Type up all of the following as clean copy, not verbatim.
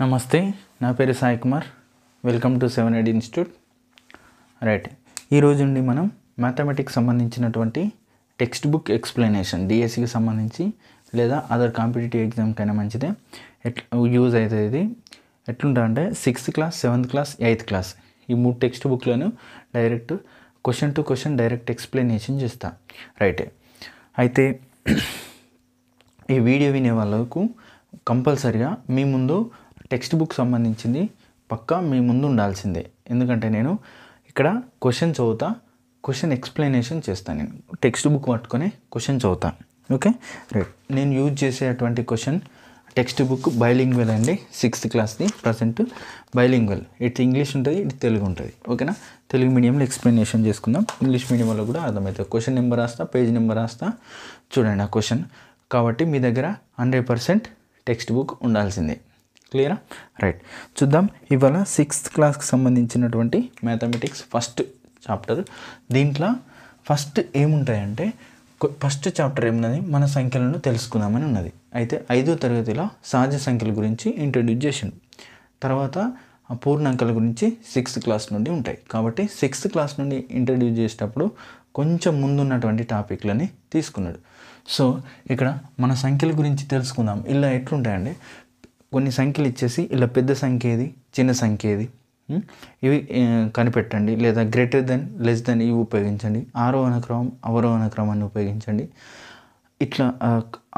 నమస్తే, నా పేరు Sai Kumar. Welcome to 7 institute. Right, ఈరోజు నుండి మనం మ్యాథమెటిక్స్ సంబంధించినటువంటి టెక్స్ట్ బుక్ ఎక్స్ప్లెనేషన్ డిఎస్సికి సంబంధించి లేదా అదర్ కాంపిటేటివ్ ఎగ్జామ్కైనా మంచిదే యూజ్ అవుతుంది. ఇది ఎట్లుంటుందంటే 6th class, 7th class, 8th class ఈ 3 టెక్స్ట్ బుక్లను direct question to question direct explanation చేస్తా. రైట్, అయితే ఈ వీడియో వినే వాళ్ళకు కంపల్సరిగా మీ ముందు టెక్స్ట్ బుక్ సంబంధించింది పక్కా మీ ముందు ఉండాల్సిందే. ఎందుకంటే నేను ఇక్కడ క్వశ్చన్ చదువుతా, క్వశ్చన్ ఎక్స్ప్లెనేషన్ చేస్తాను. నేను టెక్స్ట్ బుక్ పట్టుకొని క్వశ్చన్ చదువుతా. Okay, right. నేను యూజ్ చేసేటువంటి క్వశ్చన్ టెక్స్ట్ బుక్ బైలింగ్వెల్ అండి, 6th క్లాస్ది. ప్రజెంట్ బైలింగ్వెల్, ఇటు ఇంగ్లీష్ ఉంటుంది, ఇటు తెలుగు ఉంటుంది. ఓకేనా, తెలుగు మీడియంలో ఎక్స్ప్లెనేషన్ చేసుకుందాం. ఇంగ్లీష్ మీడియంలో కూడా అర్థమవుతుంది. క్వశ్చన్ నెంబర్ రాస్తా, పేజ్ నెంబర్ రాస్తా, చూడండి ఆ క్వశ్చన్. కాబట్టి మీ దగ్గర 100% టెక్స్ట్ బుక్ ఉండాల్సిందే. క్లియరా? రైట్, చూద్దాం. ఇవాళ 6th క్లాస్కి సంబంధించినటువంటి మ్యాథమెటిక్స్ ఫస్ట్ చాప్టర్. దీంట్లో ఫస్ట్ ఏముంటాయంటే, ఫస్ట్ చాప్టర్ ఏమున్నది, మన సంఖ్యలను తెలుసుకుందామని ఉన్నది. అయితే 5వ తరగతిలో సహజ సంఖ్యల గురించి ఇంట్రడ్యూస్ చేసిండు. తర్వాత పూర్ణాంకాల గురించి 6th క్లాస్ నుండి ఉంటాయి. కాబట్టి 6th క్లాస్ నుండి ఇంట్రడ్యూస్ చేసేటప్పుడు కొంచెం ముందున్నటువంటి టాపిక్లని తీసుకున్నాడు. సో ఇక్కడ మన సంఖ్యల గురించి తెలుసుకుందాం. ఇలా ఎట్లుంటాయండి, కొన్ని సంఖ్యలు ఇచ్చేసి ఇలా పెద్ద సంఖ్య ఏది, చిన్న సంఖ్య ఏది, ఇవి కనిపెట్టండి, లేదా గ్రేటర్ దెన్, లెస్ దెన్ ఇవి ఉపయోగించండి. ఆరోహణ క్రమం, అవరోహణ క్రమాన్ని ఉపయోగించండి. ఇట్లా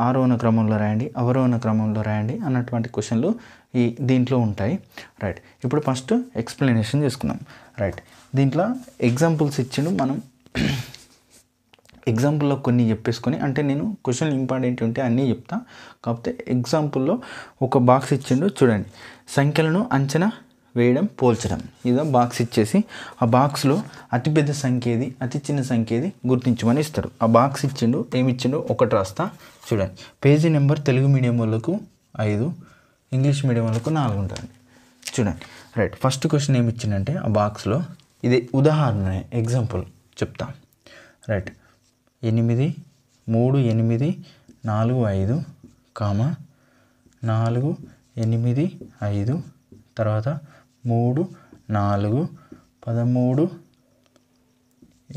ఆరోహణ క్రమంలో రాయండి, అవరోహణ క్రమంలో రాయండి అన్నటువంటి క్వశ్చన్లు దీంట్లో ఉంటాయి. రైట్, ఇప్పుడు ఫస్ట్ ఎక్స్ప్లెనేషన్ చేసుకుందాం. రైట్, దీంట్లో ఎగ్జాంపుల్స్ ఇచ్చిండు. మనం ఎగ్జాంపుల్లో కొన్ని చెప్పేసుకొని, అంటే నేను క్వశ్చన్ ఇంపార్టెంట్ ఉంటే అన్నీ చెప్తా. కాకపోతే ఎగ్జాంపుల్లో ఒక బాక్స్ ఇచ్చిండు, చూడండి. సంఖ్యలను అంచనా వేయడం, పోల్చడం. ఇదో బాక్స్ ఇచ్చేసి ఆ బాక్స్లో అతిపెద్ద సంఖ్య ఏది, అతి చిన్న సంఖ్య ఏది గుర్తించమని ఇస్తాడు. ఆ బాక్స్ ఇచ్చిండు, ఏమి ఇచ్చిండు ఒకటి రాస్తా. చూడండి, పేజీ నెంబర్ తెలుగు మీడియం వాళ్ళకు 5, ఇంగ్లీష్ మీడియం వాళ్ళకు 4 ఉంటుంది. చూడండి. రైట్, ఫస్ట్ క్వశ్చన్ ఏమి ఇచ్చిండంటే ఆ బాక్స్లో, ఇది ఉదాహరణ, ఎగ్జాంపుల్ చెప్తా. రైట్, 8, 3, 8, 4, 5, 4, 8, 5, తర్వాత 3, 4, 13,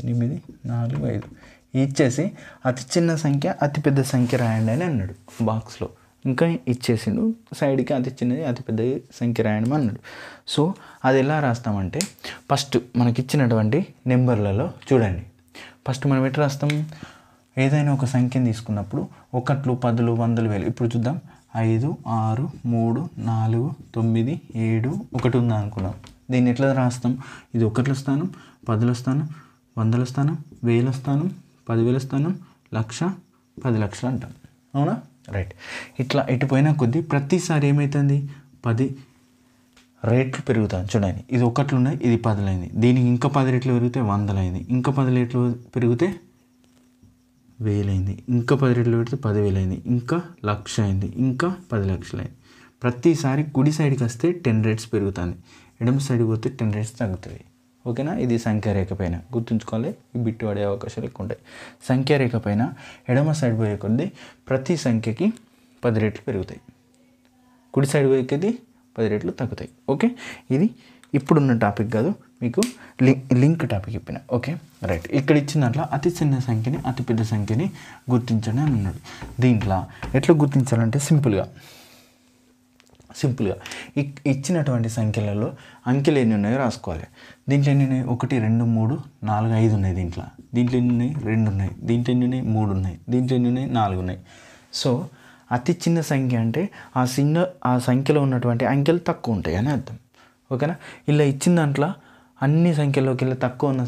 8, 4, 5 ఇచ్చేసి అతి చిన్న సంఖ్య, అతి పెద్ద సంఖ్య రాయండి అని అన్నాడు బాక్స్లో. ఇంకా ఇచ్చేసిండు సైడ్కి, అతి చిన్నది అతి పెద్ద సంఖ్య రాయడం అన్నాడు. సో అది ఎలా రాస్తామంటే, ఫస్ట్ మనకిచ్చినటువంటి నెంబర్లలో చూడండి. ఫస్ట్ మనం ఎట్లా రాస్తాం, ఏదైనా ఒక సంఖ్యను తీసుకున్నప్పుడు 1, 10, 100, 1000. ఇప్పుడు చూద్దాం. 5, 6, 3, 4, 9, 7, 1 ఉందా అనుకున్నాం. దీన్ని ఎట్లా రాస్తాం, ఇది 1ల స్థానం, 10ల స్థానం, 100ల స్థానం, 1000ల స్థానం, 10,000 స్థానం, 1,00,000, 10 లక్షలు అంటాం. అవునా? రైట్, ఇట్లా ఎటుపోయినా కొద్దీ ప్రతిసారి ఏమవుతుంది, 10 రేట్లు పెరుగుతాయి. చూడండి, ఇది 1లు ఉన్నాయి, ఇది 10లు అయింది. దీనికి ఇంకా 10 రెట్లు పెరిగితే 100లు అయింది. ఇంకా 10 రెట్లు పెరిగితే 1000 అయింది. ఇంకా 10 రెట్లు పెడితే 10,000 అయింది. ఇంకా 1,00,000 అయింది. ఇంకా 10 లక్షలు అయింది. ప్రతిసారి కుడి సైడ్కి వస్తే 10 రేట్స్ పెరుగుతుంది, ఎడమ సైడ్కి పోతే 10 రేట్స్ తగ్గుతుంది. ఓకేనా? ఇది సంఖ్యారేఖ పైన గుర్తుంచుకోవాలి. ఈ బిట్టు పడే అవకాశాలు ఎక్కువ ఉంటాయి. సంఖ్యారేఖ పైన ఎడమ సైడ్ పోయే కొద్దీ ప్రతి సంఖ్యకి 10 రెట్లు పెరుగుతాయి, కుడి సైడ్ పోయేది 10 రెట్లు తగ్గుతాయి. ఓకే, ఇది ఇప్పుడున్న టాపిక్ కాదు, మీకు లింక్ టాపిక్ చెప్పిన. Okay, right. ఇక్కడ ఇచ్చిన దాంట్లో అతి చిన్న సంఖ్యని, అతి పెద్ద సంఖ్యని గుర్తించండి అని అన్నాడు. దీంట్లో ఎట్లా గుర్తించాలంటే సింపుల్గా ఇచ్చినటువంటి సంఖ్యలలో అంకెలు ఎన్ని ఉన్నాయో రాసుకోవాలి. దీంట్లో ఎన్ని ఉన్నాయి, 1, 2, 3, 4, 5 ఉన్నాయి. దీంట్లో ఎన్ని ఉన్నాయి, 2 ఉన్నాయి. దీంట్లో ఎన్ని ఉన్నాయి, 3 ఉన్నాయి. దీంట్లో ఎన్ని ఉన్నాయి, 4 ఉన్నాయి. సో అతి చిన్న సంఖ్య అంటే ఆ సంఖ్యలో ఉన్నటువంటి అంకెలు తక్కువ ఉంటాయి అని అర్థం. ఓకేనా? ఇలా ఇచ్చిన దాంట్లో అన్ని సంఖ్యలోకి వెళ్ళి తక్కువ ఉన్న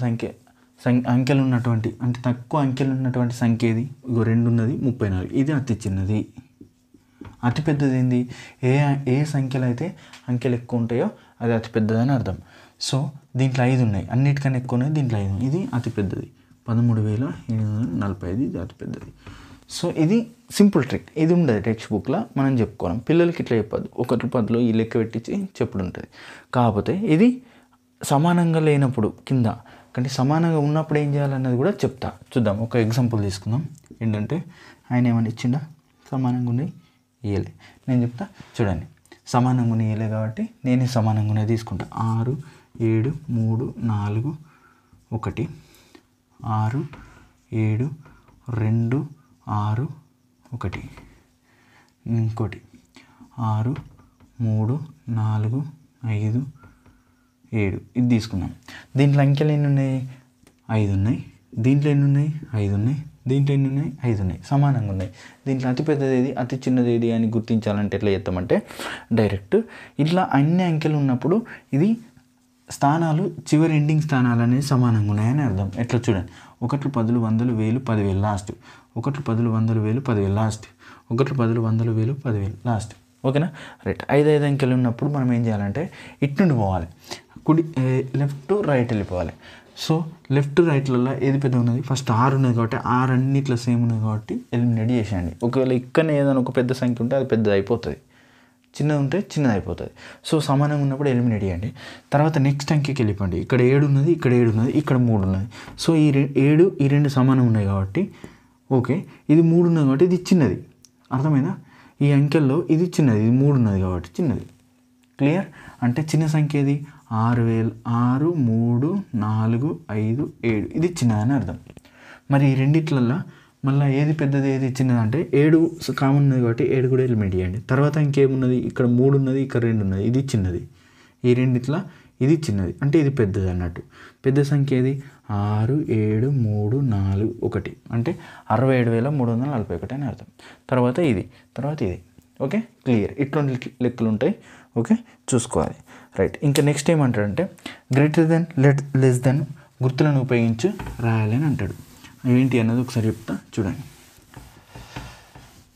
అంకెలు ఉన్నటువంటి, అంటే తక్కువ అంకెలు ఉన్నటువంటి సంఖ్య ఏది, 2 ఉన్నది, 34. ఇది అతి చిన్నది. అతి పెద్దది ఏంది, ఏ సంఖ్యలో అయితే అంకెలు ఎక్కువ ఉంటాయో అది అతి పెద్దదని అర్థం. సో దీంట్లో 5 ఉన్నాయి, అన్నిటికన్నా ఎక్కువ ఉన్నాయి. దీంట్లో 5, ఇది అతి పెద్దది. 13,845, ఇది అతి పెద్దది. సో ఇది సింపుల్ ట్రిక్. ఇది ఉండదు టెక్స్ట్ బుక్లో, మనం చెప్పుకోవడం. పిల్లలకి ఇట్లా చెప్పద్దు, 1, 10లో ఈ లెక్క పెట్టించి చెప్పుడు ఉంటుంది. కాకపోతే ఇది సమానంగా లేనప్పుడు కింద, కానీ సమానంగా ఉన్నప్పుడు ఏం చేయాలన్నది కూడా చెప్తా. చూద్దాం, ఒక ఎగ్జాంపుల్ తీసుకుందాం. ఏంటంటే ఆయన ఏమని ఇచ్చిండా, సమానంగా ఉన్నాయి ఇవ్వలే, నేను చెప్తా. చూడండి, సమానంగా ఉన్నాయలే కాబట్టి నేను సమానంగానే తీసుకుంటా. 6 7 3 4 1 6 7 2 6 1 ఇంకోటి 6 3 4 5 7 ఇది తీసుకున్నాం. దీంట్లో అంకెలు ఎన్ని ఉన్నాయి? 5 ఉన్నాయి. దీంట్లో ఎన్ని ఉన్నాయి? 5 ఉన్నాయి. దీంట్లో ఎన్ని ఉన్నాయి? 5 ఉన్నాయి. సమానంగా ఉన్నాయి. దీంట్లో అతి పెద్దది ఏది, అతి చిన్నది ఏది అని గుర్తించాలంటే ఎట్లా చేస్తామంటే డైరెక్ట్ ఇట్లా అన్ని అంకెలు ఉన్నప్పుడు ఇది స్థానాలు చివరి ఎండింగ్ స్థానాలు అనేది సమానంగా ఉన్నాయని అర్థం. ఎట్లా చూడండి, 1 10 100 1000 10,000 లాస్ట్, 1 10 100 1000 10,000 లాస్ట్, 1 10 100 1000 10,000 లాస్ట్. ఓకేనా? రైట్. 5 అంకెలు ఉన్నప్పుడు మనం ఏం చేయాలంటే ఇటు నుండి పోవాలి, కుడి లెఫ్ట్ టు రైట్ వెళ్ళిపోవాలి. సో లెఫ్ట్ రైట్లలో ఏది పెద్ద ఉన్నది? ఫస్ట్ 6 ఉన్నది కాబట్టి 6 అన్నిట్లో సేమ్ ఉన్నది కాబట్టి ఎలిమినేట్ చేసేయండి. ఒకవేళ ఇక్కడనే ఏదైనా ఒక పెద్ద సంఖ్య ఉంటే అది పెద్దది అయిపోతుంది, చిన్నది ఉంటే చిన్నది అయిపోతుంది. సో సమానంగా ఉన్నప్పుడు ఎలిమినేట్ చేయండి. తర్వాత నెక్స్ట్ అంకెకి వెళ్ళిపోండి. ఇక్కడ 7 ఉన్నది, ఇక్కడ 7 ఉన్నది, ఇక్కడ 3 ఉన్నది. సో ఈ 7 ఈ 2 సమానం ఉన్నాయి కాబట్టి ఓకే, ఇది 3 ఉన్నది కాబట్టి ఇది చిన్నది. అర్థమైందా? ఈ అంకెల్లో ఇది చిన్నది, ఇది 3 ఉన్నది కాబట్టి చిన్నది. క్లియర్? అంటే చిన్న సంఖ్య ఏది? 6,000 6 3 4 5 7 ఇది చిన్నదని అర్థం. మరి ఈ రెండిట్లల్లో మళ్ళీ ఏది పెద్దది ఏది చిన్నది అంటే 7 కామన్ ఉన్నది కాబట్టి 7 కూడా ఎలిమినేట్ చేయండి. తర్వాత ఇంకేమున్నది? ఇక్కడ 3 ఉన్నది, ఇక్కడ 2 ఉన్నది, ఇది చిన్నది. ఈ రెండిట్లా ఇది చిన్నది అంటే ఇది పెద్దది అన్నట్టు. పెద్ద సంఖ్య ఏది? 6 7 3 4 1 అంటే 67,341 అని అర్థం. తర్వాత ఇది, తర్వాత ఇది. Okay, clear. ఇటువంటి లెక్కలు ఉంటాయి. ఓకే, చూసుకోవాలి. రైట్. ఇంకా నెక్స్ట్ ఏమంటాడంటే గ్రేటర్ దెన్ లెస్ దెన్ గుర్తులను ఉపయోగించి రాయాలని అంటాడు. ఏంటి అన్నది ఒకసారి చెప్తా చూడండి.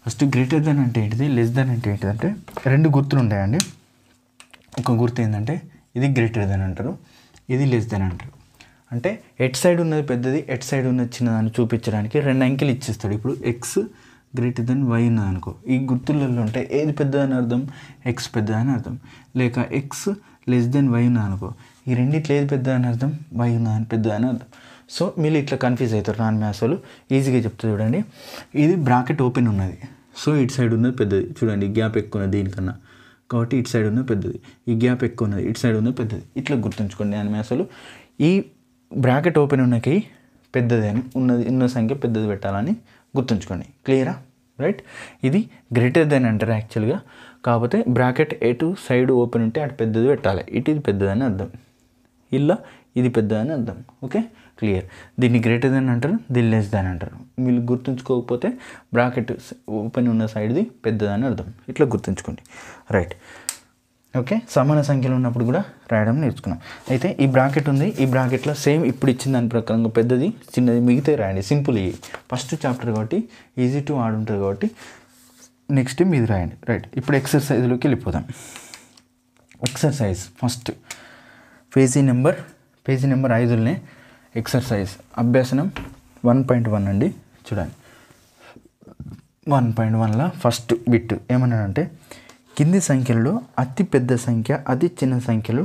ఫస్ట్ గ్రేటర్ దెన్ అంటే ఏంటిది, లెస్ దెన్ అంటే ఏంటిదంటే 2 గుర్తులు ఉంటాయండి. ఒక గుర్తు ఏంటంటే ఇది గ్రేటర్ దెన్ అంటారు, ఇది లెస్ దెన్ అంటారు. అంటే ఎట్ సైడ్ ఉన్నది పెద్దది, ఎట్ సైడ్ ఉన్నది చిన్నదని చూపించడానికి 2 అంకెలు ఇచ్చేస్తాడు. ఇప్పుడు ఎక్స్ గ్రేటర్ దెన్ వై ఉన్నది అనుకో, ఈ గుర్తులలో ఉంటే ఏది పెద్దదని అర్థం? ఎక్స్ పెద్దదని అర్థం. లేక ఎక్స్ లెస్ దెన్ వై ఉన్నది అనుకో, ఈ రెండిట్లో ఏది పెద్దదని అర్థం? వై ఉన్నదని పెద్దదని అర్థం. సో మీరు ఇట్లా కన్ఫ్యూజ్ అవుతారు. నాన్ మ్యాథ్స్ వాళ్ళు ఈజీగా చెప్తా చూడండి. ఇది బ్రాకెట్ ఓపెన్ ఉన్నది, సో ఇటు సైడ్ ఉన్నది పెద్దది. చూడండి, గ్యాప్ ఎక్కువ ఉన్నది దీనికన్నా కాబట్టి ఇటు సైడ్ ఉన్నది పెద్దది, ఈ గ్యాప్ ఎక్కువ ఉన్నది, ఇటు సైడ్ ఉన్నది పెద్దది. ఇట్లా గుర్తుంచుకోండి. నాన్ మ్యాథ్స్ వాళ్ళు ఈ బ్రాకెట్ ఓపెన్ ఉన్నకి పెద్దది అని ఉన్న సంఖ్య పెద్దది పెట్టాలని గుర్తుంచుకోండి. క్లియరా? రైట్. ఇది గ్రేటర్ దెన్ అంటారు యాక్చువల్గా. కాకపోతే బ్రాకెట్ ఎటు సైడ్ ఓపెన్ ఉంటే అటు పెద్దది పెట్టాలి. ఇటు ఇది పెద్దదని అర్థం, ఇలా ఇది పెద్దదని అర్థం. Okay, clear. దీన్ని గ్రేటర్ దెన్ అంటారు, దీన్ని లెస్ దెన్ అంటారు. మీరు గుర్తుంచుకోకపోతే బ్రాకెట్ ఓపెన్ ఉన్న సైడ్ది పెద్దదని అర్థం. ఇట్లా గుర్తుంచుకోండి. రైట్. ఓకే, సమాన సంఖ్యలు ఉన్నప్పుడు కూడా రాయడం నేర్చుకున్నాం. అయితే ఈ బ్రాకెట్ ఉంది, ఈ బ్రాకెట్లో సేమ్ ఇప్పుడు ఇచ్చిన దాని ప్రకారంగా పెద్దది చిన్నది మిగతా రాయండి. సింపుల్. ఇవి ఫస్ట్ చాప్టర్ కాబట్టి ఈజీ టు ఆడ్ ఉంటుంది కాబట్టి నెక్స్ట్ మీది రాయండి. రైట్. ఇప్పుడు ఎక్సర్సైజ్లోకి వెళ్ళిపోదాం. ఎక్సర్సైజ్ ఫస్ట్ పేజీ నెంబర్ 5లోనే ఎక్సర్సైజ్ అభ్యాసనం 1.1 అండి. చూడండి, 1.1లో ఫస్ట్ బిట్ ఏమన్నాడంటే కింది సంఖ్యలలో అతి పెద్ద సంఖ్య అతి చిన్న సంఖ్యలు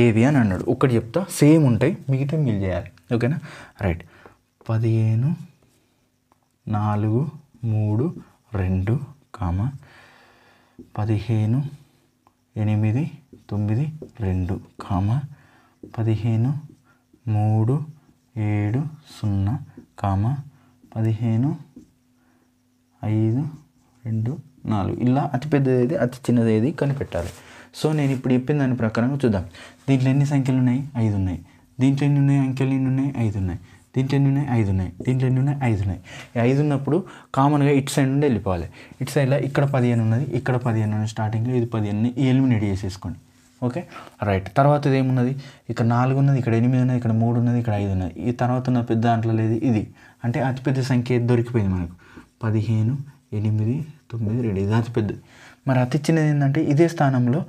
ఏవి అని అన్నాడు. ఒకటి చెప్తా, సేమ్ ఉంటాయి, మిగతా మీరు చేయాలి. ఓకేనా? రైట్. 15 4 3 2 15 8 9 2 15 3 7 0 15 5 2 4 ఇలా అతి పెద్దది ఏది అతి చిన్నది ఏది కనిపెట్టాలి. సో నేను ఇప్పుడు చెప్పిన దాని ప్రకారంగా చూద్దాం. దీంట్లో ఎన్ని సంఖ్యలు ఉన్నాయి? 5 ఉన్నాయి. దీంట్లో ఎన్ని ఉన్నాయి? అంకెలు ఎన్ని ఉన్నాయి? 5 ఉన్నాయి. దీంట్లో ఎన్ని ఉన్నాయి? 5 ఉన్నాయి. దీంట్లో ఎన్ని ఉన్నాయి? 5 ఉన్నాయి. 5 ఉన్నప్పుడు కామన్గా ఇటు సైడ్ నుండి వెళ్ళిపోవాలి. ఇటు సైడ్లో ఇక్కడ 15 ఉన్నది, ఇక్కడ 15 ఉన్నది, స్టార్టింగ్లో ఇది 15 ఎలిమినేట్ చేసేసుకోండి. Okay, right. తర్వాత ఇది ఏమున్నది? ఇక్కడ 4 ఉన్నది, ఇక్కడ 8 ఉన్నది, ఇక్కడ 3 ఉన్నది, ఇక్కడ 5 ఉన్నది. ఈ తర్వాత ఉన్న పెద్ద దాంట్లో లేదు ఇది. అంటే అతిపెద్ద సంఖ్య దొరికిపోయింది మనకు. 15 8 9 2 ఇది అతి పెద్దది. మరి అతి చిన్నది ఏంటంటే ఇదే స్థానంలో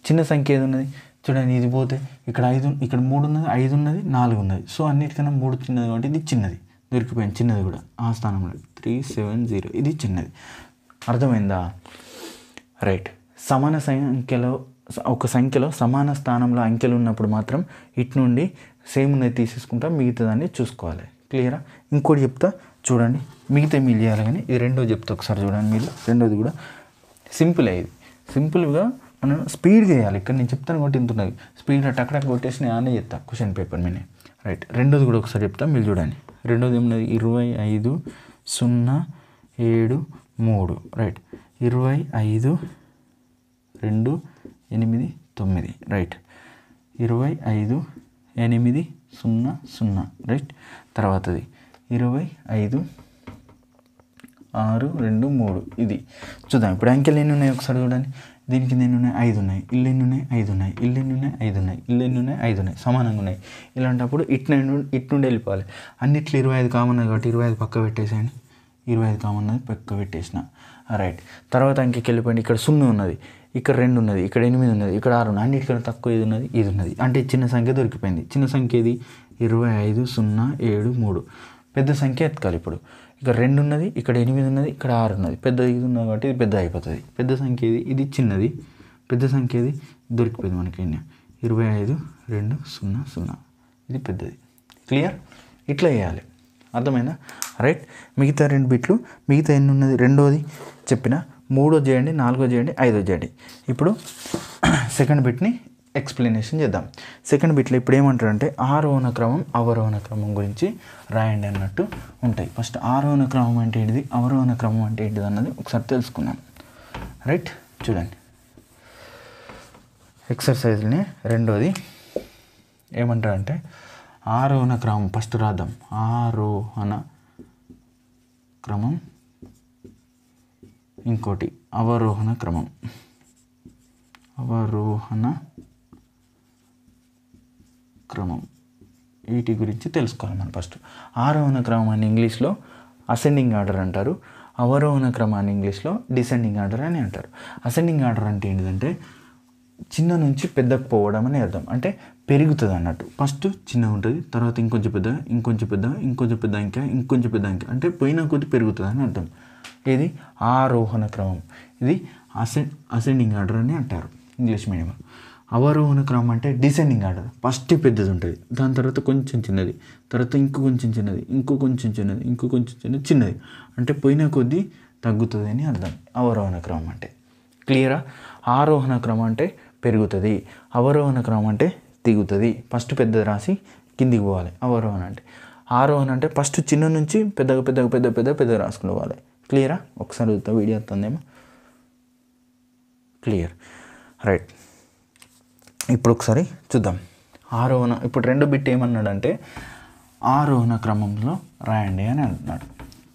చిన్న సంఖ్య ఏది ఉన్నది? చూడండి, ఇది పోతే ఇక్కడ 5, ఇక్కడ 3 ఉన్నది, 5 ఉన్నది, 4 ఉన్నది. సో అన్నిటికన్నా 3 చిన్నది కాబట్టి ఇది చిన్నది దొరికిపోయింది. చిన్నది కూడా ఆ స్థానంలో 370 ఇది చిన్నది. అర్థమైందా? రైట్. సమాన సంఖ్యలో ఒక సంఖ్యలో సమాన స్థానంలో అంకెలు ఉన్నప్పుడు మాత్రం ఇటు నుండి సేమ్ ఉన్నది తీసేసుకుంటా, మిగతా దాన్ని చూసుకోవాలి. క్లియరా? ఇంకోటి చెప్తా చూడండి, మిగతా మీరు చేయాలి. కానీ ఇది రెండో చెప్తా ఒకసారి చూడండి. మీరు రెండోది కూడా సింపుల్. ఇది సింపుల్గా మనం స్పీడ్ చేయాలి. ఇక్కడ నేను చెప్తాను కాబట్టి ఇంత ఉన్నది, స్పీడ్గా టక్ కొట్టేసి నేను ఆనే చెప్తా క్వశ్చన్ పేపర్ మీద. రైట్, రెండోది కూడా ఒకసారి చెప్తా, మీరు చూడండి. రెండోది ఏమున్నది, 25,0,7,3. రైట్, 25,2,8,9. రైట్, 25,8,0,0. రైట్, తర్వాతది 25,6,2,3. ఇది చూద్దాం. ఇప్పుడు అంకెలు ఎన్ని ఉన్నాయి ఒకసారి చూడండి. దీనికి ఎన్ని ఉన్నాయి, 5 ఉన్నాయి. ఇల్లు ఎన్ని ఉన్నాయి, 5 ఉన్నాయి. ఇల్లు ఎన్ని ఉన్నాయి, 5 ఉన్నాయి. ఇల్లు ఎన్ని ఉన్నాయి, 5 ఉన్నాయి. సమానంగా ఉన్నాయి. ఇలాంటప్పుడు ఇటు నుండి వెళ్ళిపోవాలి. అన్నిట్లో 25 కామన్ కాబట్టి 25 పక్క పెట్టేసేయండి. 25 కామన్ ఉన్నది పక్క పెట్టేసిన. రైట్, తర్వాత అంకెకి వెళ్ళిపోయింది. ఇక్కడ 0 ఉన్నది, ఇక్కడ 2 ఉన్నది, ఇక్కడ 8 ఉన్నది, ఇక్కడ 6 ఉన్నది. అన్నిటికన్నా తక్కువ ఇది ఉన్నది, ఇది ఉన్నది. అంటే చిన్న సంఖ్య దొరికిపోయింది. చిన్న సంఖ్య ఏది, 25,0,7,3. పెద్ద సంఖ్య ఎత్తుకాలి. ఇప్పుడు ఇక్కడ 2 ఉన్నది, ఇక్కడ 8 ఉన్నది, ఇక్కడ 6 ఉన్నది. పెద్ద ఇది ఉన్నది కాబట్టి ఇది పెద్ద అయిపోతుంది. పెద్ద సంఖ్య ఏది, ఇది చిన్నది. పెద్ద సంఖ్య ఏది దొరికిపోయింది మనకి, 25,2,0,0. ఇది పెద్దది. క్లియర్? ఇట్లా చేయాలి, అర్థమైందా? రైట్, మిగతా 2 బిట్లు, మిగతా ఎన్ని ఉన్నది, రెండోది చెప్పిన, మూడోది చేయండి, నాలుగోది చేయండి, ఐదోది చేయండి. ఇప్పుడు సెకండ్ బిట్ని ఎక్స్ప్లెనేషన్ చేద్దాం. సెకండ్ బిట్లో ఇప్పుడు ఏమంటారంటే ఆరోహణ క్రమం అవరోహణ క్రమం గురించి రాయండి అన్నట్టు ఉంటాయి. ఫస్ట్ ఆరోహణ క్రమం అంటే ఏంటిది, అవరోహణ క్రమం అంటే ఏంటిది అన్నది ఒకసారి తెలుసుకుందాం. రైట్, చూడండి ఎక్సర్సైజ్ని. రెండోది ఏమంటారంటే ఆరోహణ క్రమం. ఫస్ట్ రాద్దాం, ఆరోహణ క్రమం, ఇంకోటి అవరోహణ క్రమం. అవరోహణ క్రమం, వీటి గురించి తెలుసుకోవాలి మనం. ఫస్ట్ ఆరోహణ క్రమాన్ని ఇంగ్లీష్లో అసెండింగ్ ఆర్డర్ అంటారు. అవరోహణ క్రమాన్ని ఇంగ్లీష్లో డిసెండింగ్ ఆర్డర్ అని అంటారు. అసెండింగ్ ఆర్డర్ అంటే ఏంటిదంటే చిన్న నుంచి పెద్దకు పోవడం అని అర్థం. అంటే పెరుగుతుంది అన్నట్టు. ఫస్ట్ చిన్న ఉంటుంది, తర్వాత ఇంకొంచెం పెద్ద, ఇంకొంచెం పెద్ద, ఇంకొంచెం పెద్ద అంకె, ఇంకొంచెం పెద్ద అంకె, అంటే పోయిన కొద్ది పెరుగుతుంది అని అర్థం. ఇది ఆరోహణ క్రమం. ఇది అసెండింగ్ ఆర్డర్ అని అంటారు ఇంగ్లీష్ మీడియం. అవరోహణ క్రమం అంటే డిసెండింగ్ ఆర్డర్. ఫస్ట్ పెద్దది ఉంటుంది, దాని తర్వాత కొంచెం చిన్నది, తర్వాత ఇంకో కొంచెం చిన్నది, ఇంకో కొంచెం చిన్నది, ఇంకో కొంచెం చిన్నది, చిన్నది, అంటే పోయిన కొద్దీ తగ్గుతుంది అని అర్థం అవరోహణ క్రమం అంటే. క్లియరా? ఆరోహణ క్రమం అంటే పెరుగుతుంది, అవరోహణ క్రమం అంటే దిగుతుంది. ఫస్ట్ పెద్దది రాసి కిందికి పోవాలి అవరోహణ అంటే. ఆరోహణ అంటే ఫస్ట్ చిన్న నుంచి పెద్దగా పెద్దగా పెద్ద పెద్ద పెద్దగా రాసుకుని పోవాలి. క్లియరా? ఒకసారి చూద్దాం, వీడియో వస్తుందేమో. క్లియర్. రైట్, ఇప్పుడు ఒకసారి చూద్దాం ఆరోహణ. ఇప్పుడు రెండో బిట్ ఏమన్నాడంటే ఆరోహణ క్రమంలో రాయండి అని అంటున్నాడు.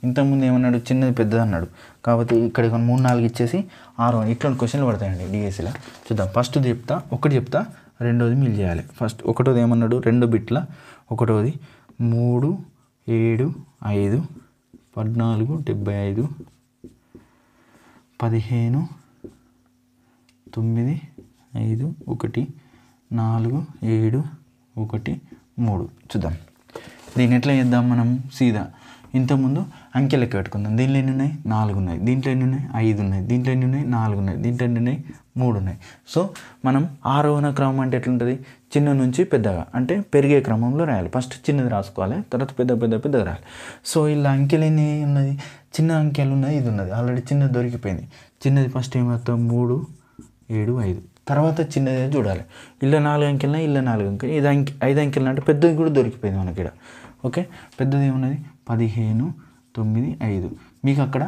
ఇంతకుముందు ఏమన్నాడు, చిన్నది పెద్దది అన్నాడు. కాబట్టి ఇక్కడ 3, 4 ఇచ్చేసి ఆరోహణ ఇట్లాంటి క్వశ్చన్లు పడతాయండి డిఎస్సిలో. చూద్దాం. ఫస్ట్ చెప్తా, ఒకటి చెప్తా, రెండోది మీరు చేయాలి. ఫస్ట్ ఒకటోది ఏమన్నాడు, 2 బిట్ల ఒకటోది 3, 7, 5, 14, 75, 15, 9, 5, 1, 4, 7, 1, 3. చూద్దాం దీన్ని ఎట్లా చేద్దాం మనం. సీదా ఇంతకుముందు అంకె లెక్క పెట్టుకుందాం. దీంట్లో ఎన్ని ఉన్నాయి, 4 ఉన్నాయి. దీంట్లో ఎన్ని ఉన్నాయి, 5 ఉన్నాయి. దీంట్లో ఎన్ని ఉన్నాయి, 4 ఉన్నాయి. దీంట్లో ఎన్ని ఉన్నాయి, 3 ఉన్నాయి. సో మనం ఆరోహణ క్రమం అంటే ఎట్లుంటుంది, చిన్న నుంచి పెద్దగా అంటే పెరిగే క్రమంలో రాయాలి. ఫస్ట్ చిన్నది రాసుకోవాలి, తర్వాత పెద్దగా రాయాలి. సో ఇలా అంకెలు ఎన్ని ఉన్నది, చిన్న అంకెలు ఉన్నాయి, ఇది ఉన్నది ఆల్రెడీ చిన్నది దొరికిపోయింది. చిన్నది ఫస్ట్ ఏమవుతాం, 3, 7, 5. తర్వాత చిన్నది చూడాలి. ఇలా 4 అంకెలున్నా, ఇలా 4 అంకెలు, ఇది 5 అంకెలు అంటే పెద్దది కూడా దొరికిపోయింది మనకి ఇక్కడ. ఓకే, పెద్దది ఏమున్నది, 15, 9, 5. మీకు అక్కడ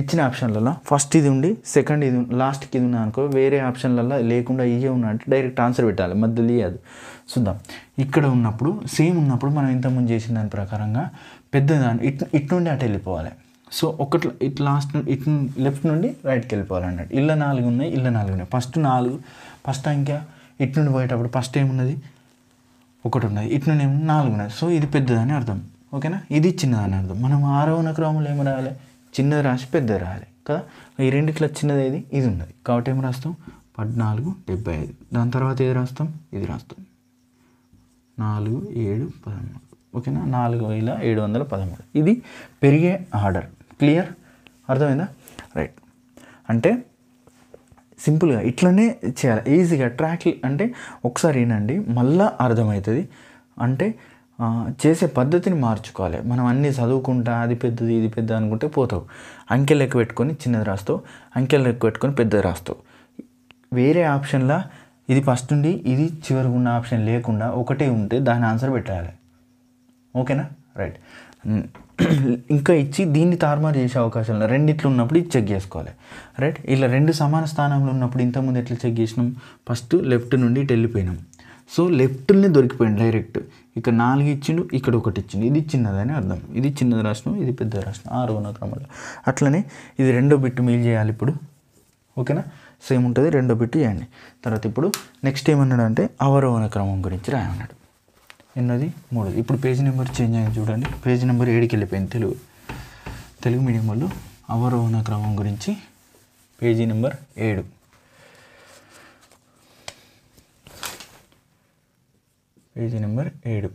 ఇచ్చిన ఆప్షన్లలో ఫస్ట్ ఇది ఉండి సెకండ్ ఇది లాస్ట్కి ఇది ఉన్నది అనుకో, వేరే ఆప్షన్లలో లేకుండా ఇవే ఉన్నా అంటే డైరెక్ట్ ఆన్సర్ పెట్టాలి, మధ్యలో అది. చూద్దాం. ఇక్కడ ఉన్నప్పుడు సేమ్ ఉన్నప్పుడు మనం ఇంతకుముందు చేసిన దాని ప్రకారంగా పెద్దదాన్ని ఇటు నుండి అటు వెళ్ళిపోవాలి. సో ఇటు లాస్ట్ ఇటు లెఫ్ట్ నుండి రైట్కి వెళ్ళిపోవాలి అన్నట్టు. ఇళ్ళ 4 ఉన్నాయి, ఇళ్ళ 4 ఉన్నాయి. ఫస్ట్ అంకె ఇటు నుండి పోయేటప్పుడు ఫస్ట్ ఏమున్నది, 1 ఉన్నది. ఇటు నుండి ఏమో 4 ఉన్నది. సో ఇది పెద్దదని అర్థం. ఓకేనా, ఇది చిన్నదని అర్థం. మనం ఆరోహణ క్రమంలో ఏమి రాయాలి, చిన్నది రాసి పెద్దది రాయాలి కదా. ఈ రెండిట్లో చిన్నది ఏది, ఇది ఉన్నది కాబట్టి ఏమి రాస్తాం, 14, 75. దాని తర్వాత ఏది రాస్తాం, ఇది రాస్తాం, 4, 7, 13. ఓకేనా, 4,713. ఇది పెరిగే ఆర్డర్. క్లియర్? అర్థమైందా? రైట్. అంటే సింపుల్గా ఇట్లనే చేయాలి, ఈజీగా ట్రాక్. అంటే ఒకసారి ఏనండి మళ్ళీ అర్థమవుతుంది. అంటే చేసే పద్ధతిని మార్చుకోవాలి. మనం అన్నీ చదువుకుంటా అది పెద్దది ఇది పెద్ద అనుకుంటే పోతావు. అంకెలు లెక్క పెట్టుకొని చిన్నది రాస్తావు, అంకెలు లెక్క పెట్టుకొని పెద్దది రాస్తావు. వేరే ఆప్షన్లో ఇది ఫస్ట్ ఉండి ఇది చివరికి ఉన్న ఆప్షన్ లేకుండా ఒకటే ఉంటే దాని ఆన్సర్ పెట్టాలి. ఓకేనా? రైట్. ఇంకా ఇచ్చి దీన్ని తారుమారు చేసే అవకాశం లేదు. రెండిట్లు ఉన్నప్పుడు ఇది చెక్ చేసుకోవాలి. రైట్. ఇలా రెండు సమాన స్థానంలో ఉన్నప్పుడు ఇంతకుముందు ఎట్లా చెక్ చేసినాం? ఫస్ట్ లెఫ్ట్ నుండి ఇటు వెళ్ళిపోయినాం. So లెఫ్ట్ని దొరికిపోయింది direct. ఇక్కడ 4 ఇచ్చిండు, ఇక్కడ 1 ఇచ్చిండు. ఇది చిన్నదని అర్థం. ఇది చిన్నది రాసినాం, ఇది పెద్దది రాసినాం 6వ క్రమంలో. అట్లనే ఇది రెండో బిట్టు మీల్ చేయాలి ఇప్పుడు. ఓకేనా? సేమ్ ఉంటుంది, రెండో బిట్టు చేయండి. తర్వాత ఇప్పుడు నెక్స్ట్ ఏమన్నాడు అంటే అవరోహణ క్రమం గురించి రాయమన్నాడు. ఎన్నోది? 3. ఇప్పుడు పేజీ నెంబర్ చేంజ్ అయింది చూడండి. పేజీ నెంబర్ 7కి వెళ్ళిపోయింది. తెలుగు మీడియం వాళ్ళు అవరోహణ క్రమం గురించి page number 7. Page number 7.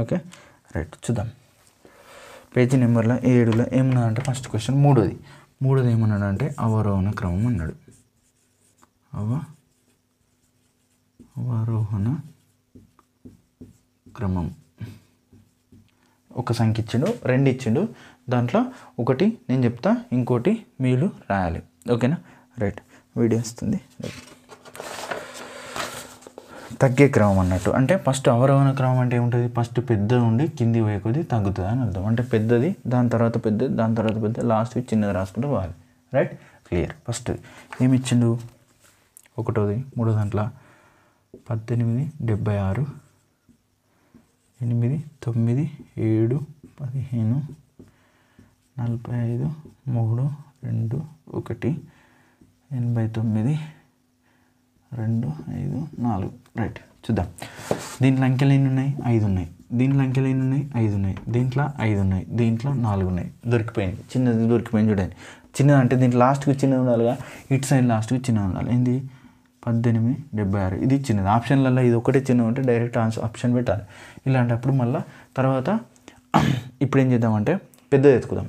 Okay right. చూద్దాం పేజీ నెంబర్లో 7లో ఏమన్నా అంటే ఫస్ట్ క్వశ్చన్ మూడోది ఏమన్నాడు అంటే అవరోహణ క్రమం అన్నాడు. అవరోహణ క్రమం. ఒక సంఖ్య ఇచ్చిండు, 2 ఇచ్చిండు. దాంట్లో ఒకటి నేను చెప్తా, ఇంకోటి మీరు రాయాలి. ఓకేనా? రైట్. వీడియో వస్తుంది. తగ్గే క్రమం అన్నట్టు. అంటే ఫస్ట్ అవరోహణ క్రమం అంటే ఏముంటుంది? ఫస్ట్ పెద్దది ఉండి కింది పోయే కొద్దీ తగ్గుతుంది అని అర్థం. అంటే పెద్దది, దాని తర్వాత పెద్దది, దాని తర్వాత పెద్దది, లాస్ట్ చిన్నది రాసుకుంటూ పోవాలి. రైట్. క్లియర్. ఫస్ట్ ఏమి ఇచ్చిండు? ఒకటోది 3 దాంట్లో 18, 76, 8, 9, 7, 15, 45, 3, 2, 1, 89, 2, 5, 4. రైట్. చూద్దాం. దీంట్లో అంకెలు ఎన్ని ఉన్నాయి? 5 ఉన్నాయి. దీంట్లో అంకెలు ఎన్ని ఉన్నాయి? 5 ఉన్నాయి. దీంట్లో 5 ఉన్నాయి. దీంట్లో 4 ఉన్నాయి. దొరికిపోయింది. చిన్నది దొరికిపోయింది చూడండి. చిన్నది అంటే దీంట్లో లాస్ట్కి చిన్నది ఉండాలిగా, ఇటు సైడ్ లాస్ట్కి చిన్నది ఉండాలి. ఏంది? 18, 76. ఇది చిన్నది. ఆప్షన్లలో ఇది ఒకటే చిన్నది ఉంటే డైరెక్ట్ ఆప్షన్ పెట్టాలి. ఇలాంటప్పుడు మళ్ళీ తర్వాత ఇప్పుడు ఏం చేద్దామంటే పెద్దది ఎత్తుకుదాం.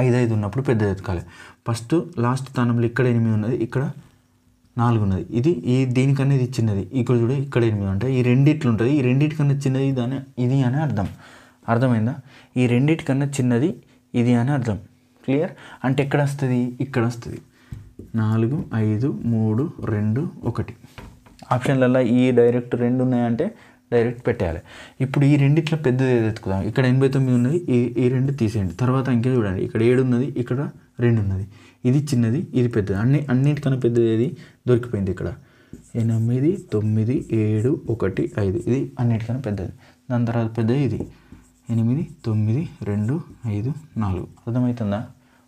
5 ఉన్నప్పుడు పెద్దది ఎత్తుకోవాలి. ఫస్ట్ లాస్ట్ స్థానంలో ఇక్కడ 8 ఉన్నది, ఇక్కడ 4 ఉన్నది. ఇది దీనికన్నా ఇది చిన్నది. ఇక్కడ చూడ, ఇక్కడ 8 ఉంటాయి. ఈ రెండిట్లు ఉంటుంది. ఈ రెండింటికన్నా చిన్నది ఇది అని అర్థం. అర్థమైందా? ఈ రెండింటికన్నా చిన్నది ఇది అని అర్థం. క్లియర్. అంటే ఎక్కడ వస్తుంది? ఇక్కడ వస్తుంది. 4, 5, 3, 2, 1. ఆప్షన్లలో ఈ డైరెక్ట్ 2 ఉన్నాయంటే డైరెక్ట్ పెట్టేయాలి. ఇప్పుడు ఈ రెండిట్లో పెద్దది ఎత్తుకుదాం. ఇక్కడ 89 ఉన్నది, ఈ 2 తీసేయండి. తర్వాత ఇంకే చూడండి, ఇక్కడ 7 ఉన్నది, ఇక్కడ 2 ఉన్నది. ఇది చిన్నది, ఇది పెద్దది. అన్నిటికన్నా పెద్దది ఏది? దొరికిపోయింది ఇక్కడ. 8, 9, 7, 1, 5. ఇది అన్నిటికన్నా పెద్దది. దాని తర్వాత పెద్దది ఇది 8, 9, 2, 5, 4. అర్థమవుతుందా?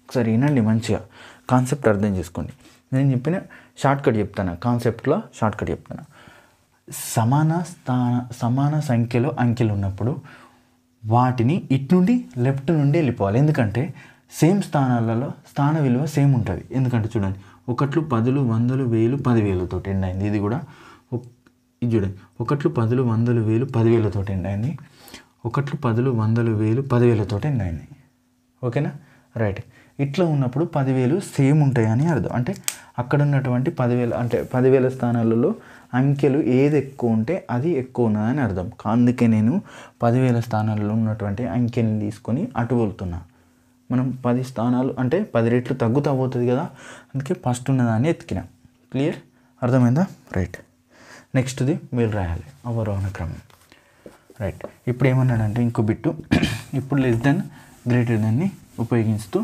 ఒకసారి వినండి మంచిగా, కాన్సెప్ట్ అర్థం చేసుకోండి. నేను చెప్పిన షార్ట్కట్ చెప్తాను, కాన్సెప్ట్లో షార్ట్కట్ చెప్తాను. సమాన సంఖ్యలో అంకెలు ఉన్నప్పుడు వాటిని ఇటు నుండి లెఫ్ట్ నుండి వెళ్ళిపోవాలి. ఎందుకంటే సేమ్ స్థానాలలో స్థాన విలువ సేమ్ ఉంటుంది. ఎందుకంటే చూడండి, 1, 10, 100, 1000, 10,000 తోటి ఎండ్ అయింది. ఇది కూడా ఇది చూడండి, 1, 10, 100, 1000, 10,000 తోటి ఎండ్ అయింది. 1, 10, 100, 1000, 10,000 తోటి ఎండ్ అయింది. ఓకేనా? రైట్. ఇట్లా ఉన్నప్పుడు 10,000 సేమ్ ఉంటాయని అర్థం. అంటే అక్కడ ఉన్నటువంటి 10,000 అంటే 10,000 స్థానాలలో అంకెలు ఏది ఎక్కువ ఉంటే అది ఎక్కువ ఉన్నదని అర్థం. అందుకే నేను 10,000 స్థానాలలో ఉన్నటువంటి అంకెని తీసుకొని అటు వెళ్తున్నా. మనం 10 స్థానాలు అంటే 10 రెట్లు తగ్గుతూ పోతుంది కదా, అందుకే ఫస్ట్ ఉన్నదాన్ని ఎత్తికినా. క్లియర్? అర్థమైందా? రైట్. నెక్స్ట్ది మీరు రాయాలి అవరోహణ క్రమం. రైట్. ఇప్పుడు ఏమన్నాడంటే ఇంకో బిట్టు, ఇప్పుడు లెస్ దెన్ గ్రేటర్ దెన్ని ఉపయోగిస్తూ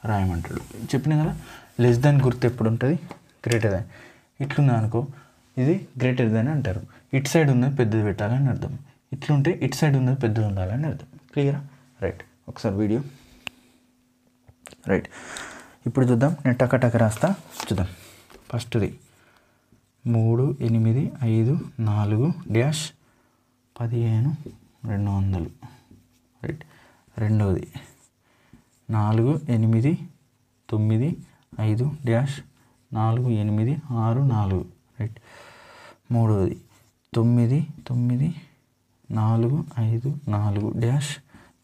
రాయమంటాడు. చెప్పిన కదా, లెస్ దెన్ గుర్తు ఎప్పుడు ఉంటుంది? Greater than. ఇట్లుంది అనుకో, ఇది గ్రేటర్ దెన్ అంటారు. ఇటు సైడ్ ఉన్నది పెద్దది పెట్టాలని అర్థం. ఇట్లుంటే ఇటు సైడ్ ఉన్నది పెద్దది ఉండాలని అర్థం. క్లియరా? రైట్. ఒకసారి వీడియో. రైట్. ఇప్పుడు చూద్దాం. నేను టక రాస్తా, చూద్దాం. ఫస్ట్ది 3, 8, 5, 4, డాష్ 15, 200. రైట్. రెండవది 4, 8, 9, 5, డాష్ 4, 8, 6, 4. రైట్. మూడవది 9, 9, 4, 5, 4, డాష్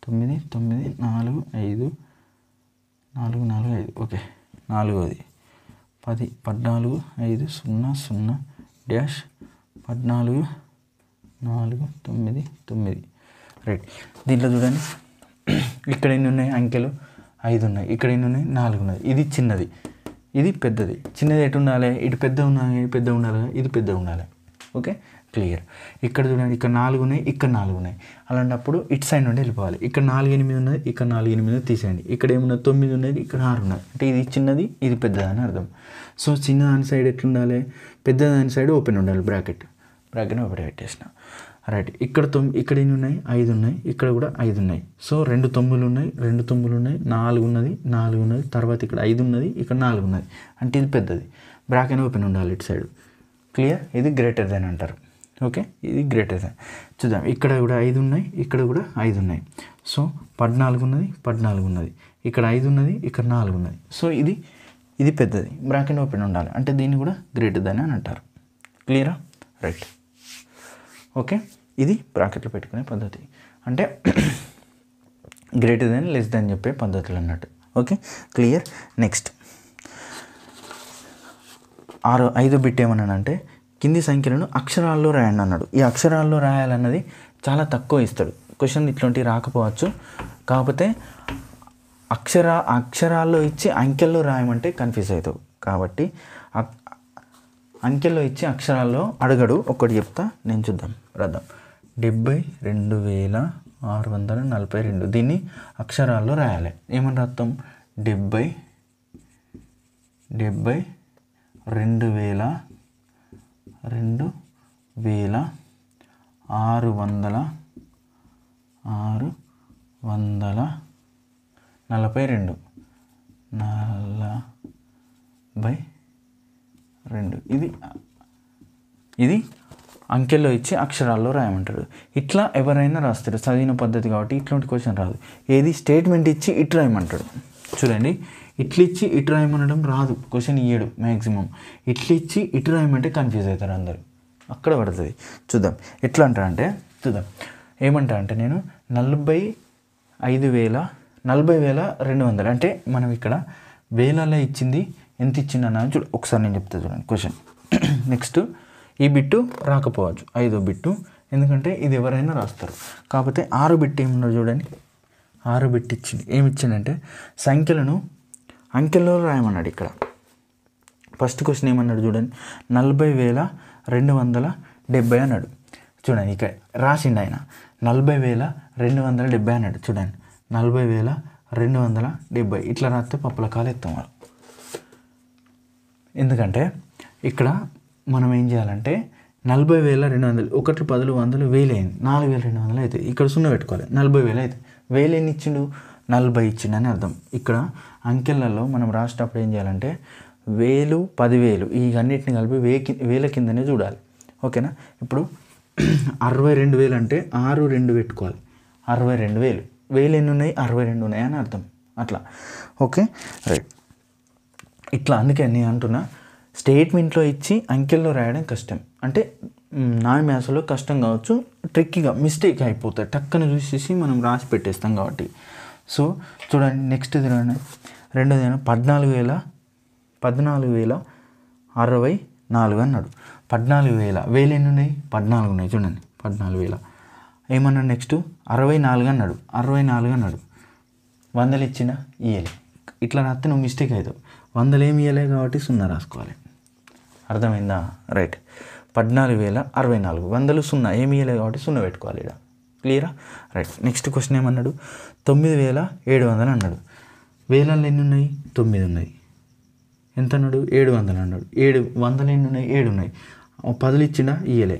9, 9, 4, 5, 4, 4, 5. ఓకే. నాలుగవది 10, 14, 5, 0, 0, డాష్ 14, 4, 9, 9. రైట్. దీంట్లో చూడండి, ఇక్కడ ఎన్ని ఉన్నాయి అంకెలు? 5 ఉన్నాయి. ఇక్కడ ఎన్ని ఉన్నాయి? 4 ఉన్నది. ఇది చిన్నది, ఇది పెద్దది, చిన్నది ఎటు ఉండాలి, ఇటు పెద్ద ఉండాలి, పెద్ద ఉండాలి, ఇది పెద్ద ఉండాలి. Okay, clear. ఇక్కడ చూడండి, ఇక్కడ 4 ఉన్నాయి, ఇక్కడ 4 ఉన్నాయి. అలాంటప్పుడు ఇటు సైడ్ నుండి వెళ్ళిపోవాలి. ఇక్కడ 4, 8 ఉన్నది, ఇక్కడ 4, 8 తీసేయండి. ఇక్కడ ఏమున్నది, 9 ఉన్నది, ఇక్కడ 6 ఉన్నది. అంటే ఇది చిన్నది, ఇది పెద్దదని అర్థం. సో చిన్నదాని సైడ్ ఎట్లుండాలి, పెద్దదాని సైడ్ ఓపెన్ ఉండాలి, బ్రాకెట్ ఓపెన్ పెట్టేసిన. రైట్. ఇక్కడ ఎన్ని ఉన్నాయి, 5 ఉన్నాయి, ఇక్కడ కూడా 5 ఉన్నాయి. సో 2 9లు ఉన్నాయి, 2 9లు ఉన్నాయి, 4 ఉన్నది, 4 ఉన్నది, తర్వాత ఇక్కడ 5 ఉన్నది, ఇక్కడ 4 ఉన్నది. అంటే ఇది పెద్దది, బ్రాకెట్ ఓపెన్ ఉండాలి ఇటు సైడ్. క్లియర్. ఇది గ్రేటర్ దెన్ అంటారు. ఓకే, ఇది గ్రేటర్ దెన్. చూద్దాం, ఇక్కడ కూడా 5 ఉన్నాయి, ఇక్కడ కూడా 5 ఉన్నాయి. సో 14 ఉన్నది, 14 ఉన్నది, ఇక్కడ 5 ఉన్నది, ఇక్కడ 4 ఉన్నది. సో ఇది పెద్దది, బ్రాకెట్ ఓపెన్ ఉండాలి. అంటే దీన్ని కూడా గ్రేటర్ దెన్ అని అంటారు. క్లియరా? రైట్. ఓకే, ఇది బ్రాకెట్లో పెట్టుకునే పద్ధతి. అంటే గ్రేటర్ దెన్, లెస్ దెన్ చెప్పే పద్ధతులు అన్నట్టు. Okay, clear. నెక్స్ట్ 5వ బిట్ ఏమన్నానంటే కింది సంఖ్యలను అక్షరాల్లో రాయండి అన్నాడు. ఈ అక్షరాల్లో రాయాలన్నది చాలా తక్కువ ఇస్తాడు. క్వశ్చన్ ఇట్లాంటివి రాకపోవచ్చు, కాకపోతే అక్షరాల్లో ఇచ్చి అంకెల్లో రాయమంటే కన్ఫ్యూజ్ అవుతావు. కాబట్టి అంకెల్లో ఇచ్చి అక్షరాల్లో అడగడు. ఒకటి చెప్తా, నేను చూద్దాం, రాద్దాం. 72,642. దీన్ని అక్షరాల్లో రాయాలి. ఏమని రాస్తాం? 72,642. ఇది అంకెల్లో ఇచ్చి అక్షరాల్లో రాయమంటాడు. ఇట్లా ఎవరైనా రాస్తారు, చదివిన పద్ధతి కాబట్టి ఇట్లాంటి క్వశ్చన్ రాదు. ఏది స్టేట్మెంట్ ఇచ్చి ఇటు రాయమంటాడు. చూడండి, ఇట్లా ఇచ్చి ఇటు రాయమనడం రాదు, క్వశ్చన్ ఇయ్యడు మ్యాక్సిమం. ఇట్లా ఇచ్చి ఇటు రాయమంటే కన్ఫ్యూజ్ అవుతారు అందరూ, అక్కడ పడుతుంది. చూద్దాం ఎట్లా అంటారంటే, చూద్దాం ఏమంటారంటే, నేను 40,200 అంటే మనం ఇక్కడ వేలలో ఇచ్చింది ఎంత ఇచ్చిందన్న చూడు, ఒకసారి నేను చెప్తా చూడండి క్వశ్చన్. నెక్స్ట్ ఈ బిట్టు రాకపోవచ్చు, 5వ బిట్టు, ఎందుకంటే ఇది ఎవరైనా రాస్తారు. కాకపోతే 6 బిట్ ఏమన్నాడు చూడండి. 6 బిట్ ఇచ్చింది, ఏమి ఇచ్చిందంటే సంఖ్యలను అంకెల్లో రాయమన్నాడు. ఇక్కడ ఫస్ట్ క్వశ్చన్ ఏమన్నాడు చూడండి, 40,270 అన్నాడు. చూడండి ఇక్కడ రాసిండు ఆయన 40,270 అన్నాడు. చూడండి 40,270 ఇట్లా రాస్తే పప్పుల కాలు ఎత్తాం వాళ్ళు. ఎందుకంటే ఇక్కడ మనం ఏం చేయాలంటే 40,200 ఒకటి 10 100 1000 అయింది, 4,200 అవుతుంది. ఇక్కడ 0 పెట్టుకోవాలి, 40,000 అవుతుంది. 1000 ఎన్ని ఇచ్చిండు, 40 ఇచ్చిండు అని అర్థం. ఇక్కడ అంకెలలో మనం రాసేటప్పుడు ఏం చేయాలంటే 1000 10,000 ఈ అన్నిటిని కలిపి 1000 కిందనే చూడాలి. ఓకేనా? ఇప్పుడు 62,000 అంటే 6 2 పెట్టుకోవాలి, 62,000. 1000 ఎన్ని ఉన్నాయి, 62 ఉన్నాయి అని అర్థం. అట్లా. Okay, right. ఇట్లా అందుకే నేను అంటున్నా, స్టేట్మెంట్లో ఇచ్చి అంకెల్లో రాయడం కష్టం. అంటే నా మ్యాథ్స్లో కష్టం కావచ్చు, ట్రిక్కీగా మిస్టేక్ అయిపోతుంది, టక్కన చూసేసి మనం రాసి పెట్టేస్తాం కాబట్టి. సో చూడండి, నెక్స్ట్ తిరగండి. రెండోది 14,064 అన్నాడు. 14,000 ఎన్ని ఉన్నాయి, 14 ఉన్నాయి. చూడండి 14,000 ఏమన్నాడు. నెక్స్ట్ 64 అన్నాడు, 64 అన్నాడు. 100 ఇచ్చిన ఇయ్యలే, ఇట్లా రాస్తే నువ్వు మిస్టేక్ అవుతావు. 100 ఏమి ఇయ్యలే కాబట్టి 0 రాసుకోవాలి. అర్థమైందా? రైట్. 14,064 100 0 ఏమి ఇయ్యలే కాబట్టి 0 పెట్టుకోవాలి ఇక్కడ. క్లియరా? రైట్. నెక్స్ట్ క్వశ్చన్ ఏమన్నాడు, 9,700 అన్నాడు. వేలల్లో ఎన్ని ఉన్నాయి, 9 ఉన్నాయి. ఎంత అన్నాడు, 700 అన్నాడు. 700 ఎన్ని ఉన్నాయి, 7 ఉన్నాయి. 10 ఇచ్చినా ఇయ్యలే,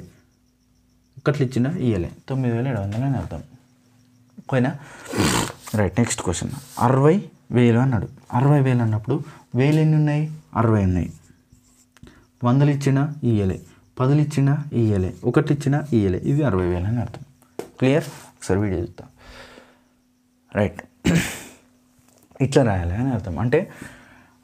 1 ఇచ్చినా ఇయ్యలే, 9,700 అని అర్థం. ఓకేనా? రైట్. నెక్స్ట్ క్వశ్చన్ 60,000 అన్నాడు. 60,000 అన్నప్పుడు 1000 ఎన్ని ఉన్నాయి, 60 ఉన్నాయి. 100 ఇచ్చినా ఇయ్యలే, 10 ఇచ్చినా ఇయ్యలే, 1 ఇచ్చినా ఇయ్యలే. ఇది 60,000 అని అర్థం. క్లియర్? ఒకసారి వీడియో చూద్దాం. రైట్. ఇట్లా రాయాలి అని అర్థం. అంటే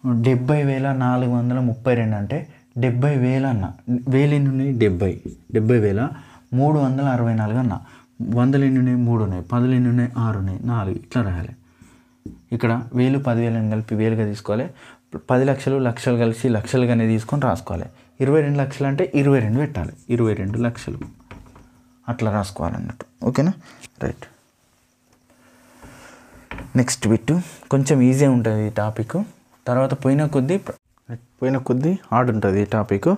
70,432 అంటే 70,000 అన్న. 1000 ఎన్ని ఉన్నాయి, 70,364 అన్న. 100 ఎన్ని ఉన్నాయి, 3 ఉన్నాయి. 10 ఎన్ని ఉన్నాయి, 6 ఉన్నాయి, 4. ఇట్లా రాయాలి. ఇక్కడ 1000 10,000 కలిపి 1000గా తీసుకోవాలి. 10 లక్షలు లక్షలు కలిసి లక్షలుగానే తీసుకొని రాసుకోవాలి. 22 లక్షలు అంటే 22 పెట్టాలి, 22 లక్షలు అట్లా రాసుకోవాలన్నట్టు. ఓకేనా? రైట్. నెక్స్ట్ బిట్ కొంచెం ఈజీ ఉంటుంది ఈ టాపిక్, తర్వాత పోయిన కొద్దీ పోయిన కొద్దీ హార్డ్ ఉంటుంది ఈ టాపిక్,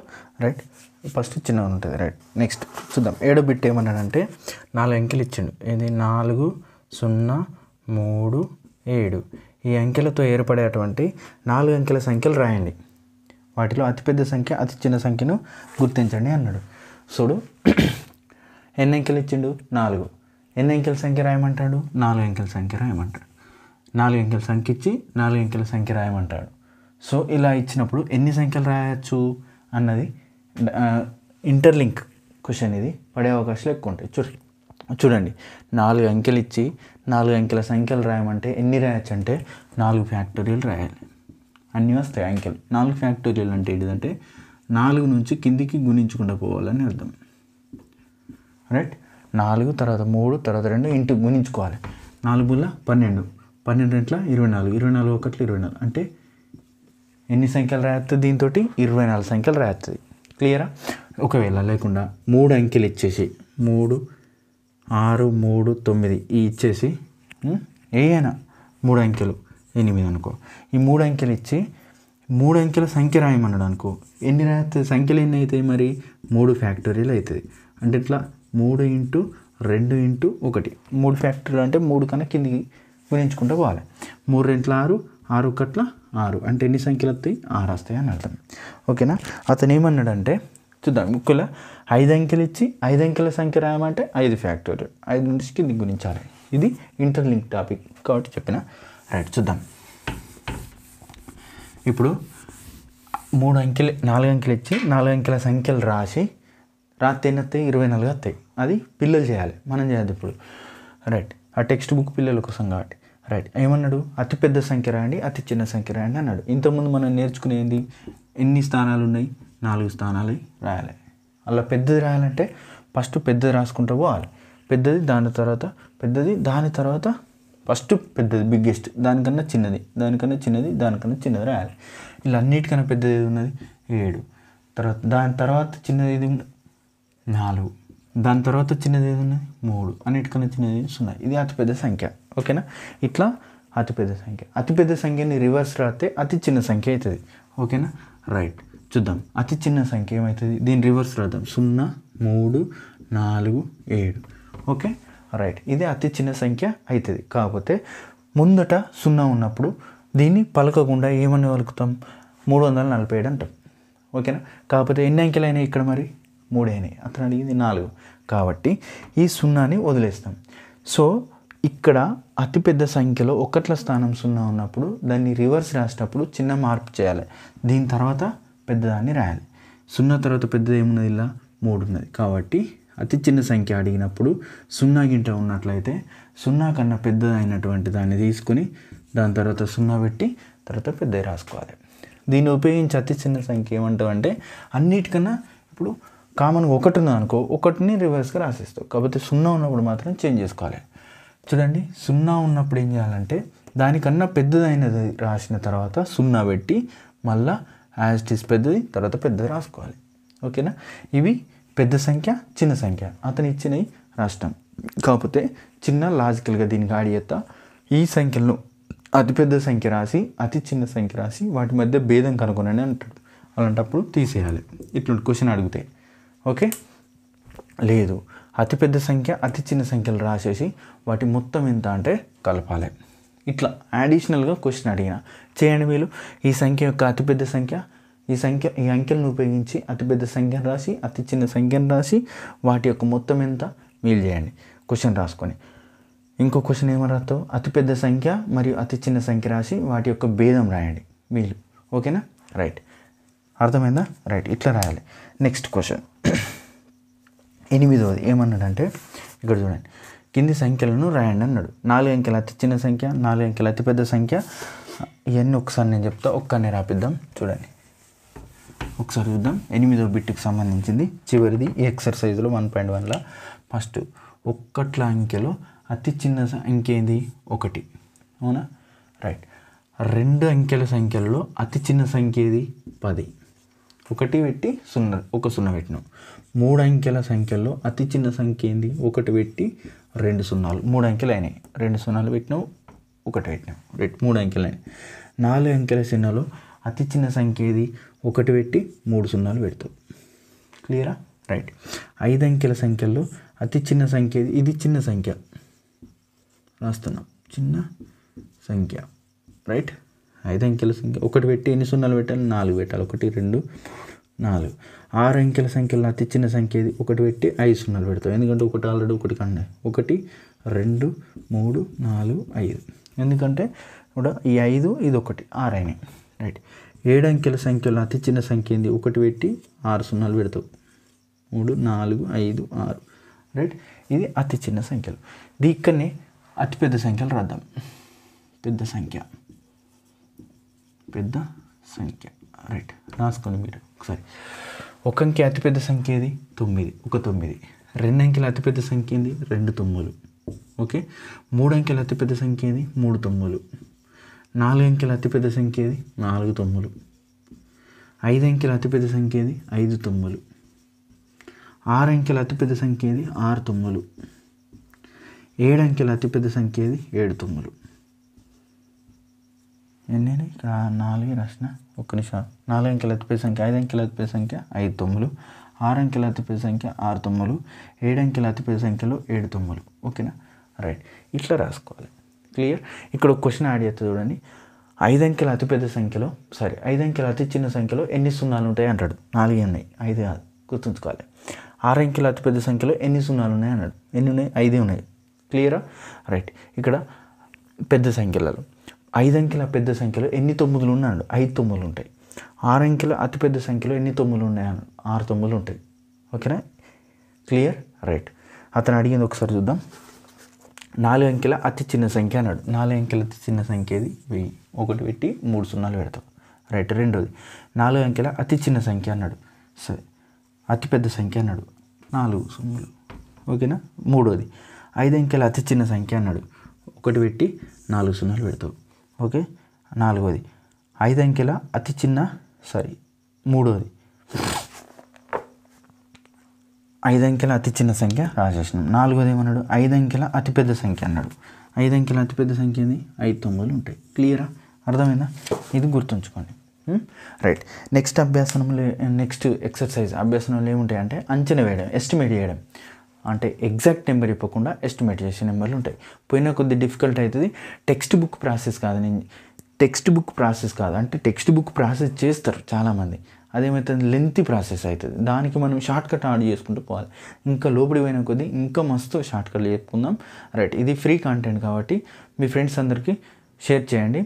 రైట్. ఫస్ట్ చిన్నగా ఉంటుంది, రైట్. నెక్స్ట్ చూద్దాం. 7వ బిట్ ఏమన్నాడంటే 4 అంకెలు ఇచ్చిండు. ఏది 4 0 3 7. ఈ అంకెలతో ఏర్పడేటువంటి 4 అంకెల సంఖ్యలు రాయండి. వాటిలో అతిపెద్ద సంఖ్య అతి చిన్న సంఖ్యను గుర్తించండి అన్నాడు. చూడు, ఎన్ని అంకెలు ఇచ్చిండు? 4. ఎన్ని అంకెల సంఖ్య రాయమంటాడు? 4 అంకెల సంఖ్య రాయమంటాడు. 4 అంకెల సంఖ్య ఇచ్చి 4 అంకెల సంఖ్య రాయమంటాడు. సో ఇలా ఇచ్చినప్పుడు ఎన్ని సంఖ్యలు రాయొచ్చు అన్నది ఇంటర్లింక్ క్వశ్చన్, ఇది పడే అవకాశాలు ఎక్కువ ఉంటాయి. చూడండి, 4 అంకెలు ఇచ్చి 4 అంకెల సంఖ్యలు రాయమంటే ఎన్ని రాయొచ్చు అంటే 4 ఫ్యాక్టోరియల్ రాయాలి. అన్నీ వస్తాయి అంకెలు. 4 ఫ్యాక్టోరియల్ అంటే ఏంటిదంటే 4 నుంచి కిందికి గుణించుకుంటూ పోవాలని అర్థం, రైట్. 4 తర్వాత 3 తర్వాత 2 ఇంటూ గుణించుకోవాలి. 4 బుల్ల 12, 12 ఇంట్లో 24, 24 ఒకట్లు 24. అంటే ఎన్ని సంఖ్యలు రాస్తుంది? దీంతో 24 సంఖ్యలు రాస్తుంది. క్లియరా? ఒకవేళ లేకుండా 3 అంకెలు ఇచ్చేసి 3 6 3 9 ఈ ఇచ్చేసి ఏమైనా 3 అంకెలు 8 అనుకో. ఈ 3 అంకెలు ఇచ్చి 3 అంకెల సంఖ్య రాయమన్నాడు అనుకో. ఎన్ని రాస్తుంది? సంఖ్యలు ఎన్ని అవుతాయి మరి? 3 ఫ్యాక్టోరియల్ అవుతుంది. అంటే ఇట్లా 3 ఇంటూ 2 ఇంటూ 1. 3 ఫ్యాక్టోరియల్ అంటే 3 కన్నా కిందికి గుణించుకుంటూ పోవాలి. 3 2 6, 6 1 6. అంటే ఎన్ని సంఖ్యలు వస్తాయి? 6 వస్తాయి అని అర్థం. ఓకేనా? అతను ఏమన్నాడంటే చూద్దాం. ముఖ్యంగా 5 అంకెలు ఇచ్చి 5 అంకెల సంఖ్య రాయమంటే 5 ఫ్యాక్టోరియల్, 5 నుంచి కిందికి గుణించాలి. ఇది ఇంటర్లింక్ టాపిక్ కాబట్టి చెప్పిన, రైట్. చూద్దాం. ఇప్పుడు 4 అంకెలు ఇచ్చి 4 అంకెల సంఖ్యలు రాసి రాత్రి ఎన్ని వస్తాయి? 24 వస్తాయి. అది పిల్లలు చేయాలి, మనం చేయద్దు ఇప్పుడు, రైట్. ఆ టెక్స్ట్ బుక్ పిల్లల కోసం కాబట్టి, రైట్. ఏమన్నాడు? అతి పెద్ద సంఖ్య రాయండి, అతి చిన్న సంఖ్య రాయండి అన్నాడు. ఇంతకుముందు మనం నేర్చుకునేది ఎన్ని స్థానాలు ఉన్నాయి? 4 స్థానాలు రాయాలి. అలా పెద్దది రాయాలంటే ఫస్ట్ పెద్దది రాసుకుంటూ పోవాలి. పెద్దది, దాని తర్వాత పెద్దది, దాని తర్వాత ఫస్ట్ పెద్దది బిగ్గెస్ట్, దానికన్నా చిన్నది, దానికన్నా చిన్నది, దానికన్నా చిన్నది రాయాలి. ఇలా అన్నిటికన్నా పెద్దది ఏది ఉన్నది? 7. తర్వాత దాని తర్వాత చిన్నది ఏది? 4. దాని తర్వాత చిన్నది ఏది ఉన్నది? 3. అన్నిటికన్నా చిన్నది 0. ఇది అతిపెద్ద సంఖ్య. ఓకేనా? ఇట్లా అతిపెద్ద సంఖ్య. అతిపెద్ద సంఖ్యని రివర్స్ రాస్తే అతి చిన్న సంఖ్య అవుతుంది. ఓకేనా? రైట్. చూద్దాం. అతి చిన్న సంఖ్య ఏమవుతుంది? దీన్ని రివర్స్ రాద్దాం. 0 3 4 7. Okay, right. ఇది అతి చిన్న సంఖ్య అవుతుంది. కాకపోతే ముందట 0 ఉన్నప్పుడు దీన్ని పలకకుండా ఏమని పలుకుతాం? 347 అంటాం. ఓకేనా? కాకపోతే ఎన్ని అంకెలు అయినాయి ఇక్కడ? మరి 3 అయినాయి. అతను అడిగింది 4 కాబట్టి ఈ 0ని వదిలేస్తాం. సో ఇక్కడ అతిపెద్ద సంఖ్యలో ఒకట్ల స్థానం 0 ఉన్నప్పుడు దాన్ని రివర్స్ రాసేటప్పుడు చిన్న మార్పు చేయాలి. దీని తర్వాత పెద్దదాన్ని రాయాలి. 0 తర్వాత పెద్దది ఏమున్నది? ఇలా 3 ఉన్నది. కాబట్టి అతి చిన్న సంఖ్య అడిగినప్పుడు 0 గింట ఉన్నట్లయితే 0 కన్నా పెద్దదైనటువంటి దాన్ని తీసుకొని దాని తర్వాత 0 పెట్టి తర్వాత పెద్దది రాసుకోవాలి. దీన్ని ఉపయోగించి అతి చిన్న సంఖ్య ఏమంటామంటే అన్నిటికన్నా ఇప్పుడు కామన్గా 1 ఉన్నది అనుకో, 1ని రివర్స్గా రాసేస్తావు. కాకపోతే 0 ఉన్నప్పుడు మాత్రం చేంజ్ చేసుకోవాలి. చూడండి, 0 ఉన్నప్పుడు ఏం చేయాలంటే దానికన్నా పెద్దదైనది రాసిన తర్వాత 0 పెట్టి మళ్ళీ యాజ్ ఇట్ ఈస్ పెద్దది తర్వాత పెద్దది రాసుకోవాలి. ఓకేనా? ఇవి పెద్ద సంఖ్య, చిన్న సంఖ్య అతను ఇచ్చినవి రాష్ట్రం. కాకపోతే చిన్న లాజికల్గా దీనికి యాడ్ చేస్తా. ఈ సంఖ్యలను అతిపెద్ద సంఖ్య రాసి అతి చిన్న సంఖ్య రాసి వాటి మధ్య భేదం కనుగొనని అంటాడు. అలాంటప్పుడు తీసేయాలి. ఇట్లాంటి క్వశ్చన్ అడిగితే. ఓకే, లేదు అతిపెద్ద సంఖ్య అతి చిన్న సంఖ్యలు రాసేసి వాటి మొత్తం ఎంత అంటే కలపాలి. ఇట్లా అడిషనల్గా క్వశ్చన్ అడిగిన చేయండి మీరు. ఈ సంఖ్య యొక్క అతిపెద్ద సంఖ్య, ఈ అంకెలను ఉపయోగించి అతిపెద్ద సంఖ్యను రాసి అతి చిన్న సంఖ్యను రాసి వాటి యొక్క మొత్తం ఎంత మీరు చేయండి క్వశ్చన్ రాసుకొని. ఇంకో క్వశ్చన్ ఏమని రాస్తావు? అతిపెద్ద సంఖ్య మరియు అతి చిన్న సంఖ్య రాసి వాటి యొక్క భేదం రాయండి వీళ్ళు. ఓకేనా? రైట్, అర్థమైందా? రైట్, ఇట్లా రాయాలి. నెక్స్ట్ క్వశ్చన్ 8వది ఏమన్నాడంటే ఇక్కడ చూడండి, కింది సంఖ్యలను రాయండి అన్నాడు. 4 అంకెల అతి చిన్న సంఖ్య, 4 అంకెల అతిపెద్ద సంఖ్య. ఇవన్నీ ఒకసారి నేను చెప్తా, ఒక్కనే రాపిద్దాం. చూడండి ఒకసారి చూద్దాం. 8వ బిట్కి సంబంధించింది చివరిది ఈ ఎక్సర్సైజ్లో 1.1లో. ఫస్ట్ ఒక్కట్ల అంకెలో అతి చిన్న అంకె ఏంది? 1. అవునా? రైట్. 2 అంకెల సంఖ్యలలో అతి చిన్న సంఖ్య ఏది? 10. 1 పెట్టి 0 ఒక 0 పెట్టినాం. 3 అంకెల సంఖ్యలో అతి చిన్న సంఖ్య ఏంది? 1 పెట్టి 2 0. 3 అంకెలు అయినాయి. 2 0 పెట్టినావు, 1 పెట్టినావు. 3 అంకెలు అయినాయి. 4 అంకెల చిన్నలో అతి చిన్న సంఖ్య ఏది, 1 పెట్టి 3 సున్నాలు పెడతావు. క్లియరా? రైట్. 5 అంకెల సంఖ్యల్లో అతి చిన్న సంఖ్య ఏది, ఇది చిన్న సంఖ్య రాస్తున్నాం, చిన్న సంఖ్య. రైట్. 5 అంకెల సంఖ్య 1 పెట్టి ఎన్ని సున్నాలు పెట్టాలి, 4 పెట్టాలి. 1 2 4. 6 అంకెల సంఖ్యలో అతి చిన్న సంఖ్య ఏది, 1 పెట్టి 5 సున్నాలు పెడతాం, ఎందుకంటే 1 ఆల్రెడీ 1 కన్నా 1 2 3 4 5, ఎందుకంటే కూడా ఈ 5 ఇది 1 6 అయినాయి. రైట్. 7 అంకెల సంఖ్యలో అతి చిన్న సంఖ్య ఏంది, 1 పెట్టి 6 సున్నాలు పెడతావు, 3 4 5 6. రైట్. ఇది అతి చిన్న సంఖ్యలు. ఇక్కడనే అతిపెద్ద సంఖ్యలు రాద్దాం. పెద్ద సంఖ్య రైట్, రాసుకోండి మీరు ఒకసారి. 1 అంకె అతిపెద్ద సంఖ్య ఏది, 9, 1 9. 2 అంకెల అతిపెద్ద సంఖ్య ఏంది, 2 9. ఓకే. 3 అంకెల అతిపెద్ద సంఖ్య ఏది, 3 9. 4 అంకెల అతిపెద్ద సంఖ్య ఏది, 4 9. 5 అంకెల అతిపెద్ద సంఖ్య ఏది, 5 9. 6 అంకెల అతిపెద్ద సంఖ్య ఏది, 6 9. 7 అంకెల అతిపెద్ద సంఖ్య ఏది, 7 9. ఎన్ని 4 రాసిన, ఒక్క నిమిషం. 4 అంకెల అతిపెద్ద సంఖ్య, 5 అంకెల అతిపెద్ద సంఖ్య 5 9. 6 అంకెల అతిపెద్ద సంఖ్య 6 9. 7 అంకెల అతిపెద్ద సంఖ్యలో 7 9. ఓకేనా? రైట్. ఇట్లా రాసుకోవాలి. క్లియర్? ఇక్కడ ఒక క్వశ్చన్ యాడ్ చేస్తే చూడండి. 5 అంకెల అతిపెద్ద సంఖ్యలో 5 అంకెల అతి చిన్న సంఖ్యలో ఎన్ని సున్నాలు ఉంటాయి అంటాడు. 4 ఉన్నాయి, 5 కాదు, గుర్తుంచుకోవాలి. 6 అంకెల అతిపెద్ద సంఖ్యలో ఎన్ని సున్నాలు ఉన్నాయి అన్నాడు. ఎన్ని ఉన్నాయి, 5 ఉన్నాయి. క్లియరా? రైట్. ఇక్కడ పెద్ద సంఖ్యలలో 5 అంకెల పెద్ద సంఖ్యలో ఎన్ని 9లు ఉన్నాడు, 5 9లు ఉంటాయి. 6 అంకెల అతిపెద్ద సంఖ్యలో ఎన్ని 9లు ఉన్నాయి అన్నాడు, 6 9లు ఉంటాయి. ఓకేనా? క్లియర్? రైట్. అతను అడిగింది ఒకసారి చూద్దాం. 4 అంకెల అతి చిన్న సంఖ్య అన్నాడు. 4 అంకెల అతి చిన్న సంఖ్య ఏది, 1000. 1 పెట్టి 3 సున్నాలు పెడతావు. రైట్. రెండోది 4 అంకెల అతి చిన్న సంఖ్య అన్నాడు. సరే. అతి పెద్ద సంఖ్య అన్నాడు, 4 సున్నాలు. ఓకేనా? మూడోది 5 అంకెల అతి చిన్న సంఖ్య అన్నాడు. 1 పెట్టి 4 సున్నాలు పెడతావు. ఓకే. నాలుగోది 5 అంకెల అతి చిన్న మూడోది 5 అంకెల అతి చిన్న సంఖ్య రాసేసినాం. నాలుగోది ఏమన్నాడు, 5 అంకెల అతిపెద్ద సంఖ్య అన్నాడు. 5 అంకెల అతిపెద్ద సంఖ్య ఏంది, 5 9లు ఉంటాయి. క్లియరా? అర్థమైందా? ఇది గుర్తుంచుకోండి. రైట్. నెక్స్ట్ ఎక్సర్సైజ్ అభ్యాసనంలో ఏముంటాయి అంటే అంచనా వేయడం, ఎస్టిమేట్ చేయడం. అంటే ఎగ్జాక్ట్ నెంబర్ ఇవ్వకుండా ఎస్టిమేట్ చేసే నెంబర్లు ఉంటాయి. పోయినా కొద్ది డిఫికల్ట్ అవుతుంది. టెక్స్ట్ బుక్ ప్రాసెస్ కాదు అంటే టెక్స్ట్ బుక్ ప్రాసెస్ చేస్తారు చాలామంది, అదేమవుతుంది, లెంతీ ప్రాసెస్ అవుతుంది. దానికి మనం షార్ట్కట్ యాడ్ చేసుకుంటూ పోవాలి. ఇంకా లోపలికి పోయిన కొద్దీ ఇంకా మస్తు షార్ట్కట్లు చెప్పుకుందాం. రైట్. ఇది ఫ్రీ కంటెంట్ కాబట్టి మీ ఫ్రెండ్స్ అందరికీ షేర్ చేయండి.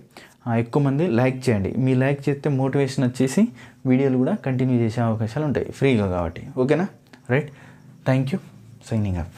ఎక్కువ మంది లైక్ చేయండి. మీ లైక్ చేస్తే మోటివేషన్ వచ్చేసి వీడియోలు కూడా కంటిన్యూ చేసే అవకాశాలు ఉంటాయి ఫ్రీగా కాబట్టి. ఓకేనా? Right. Thank you. Signing up.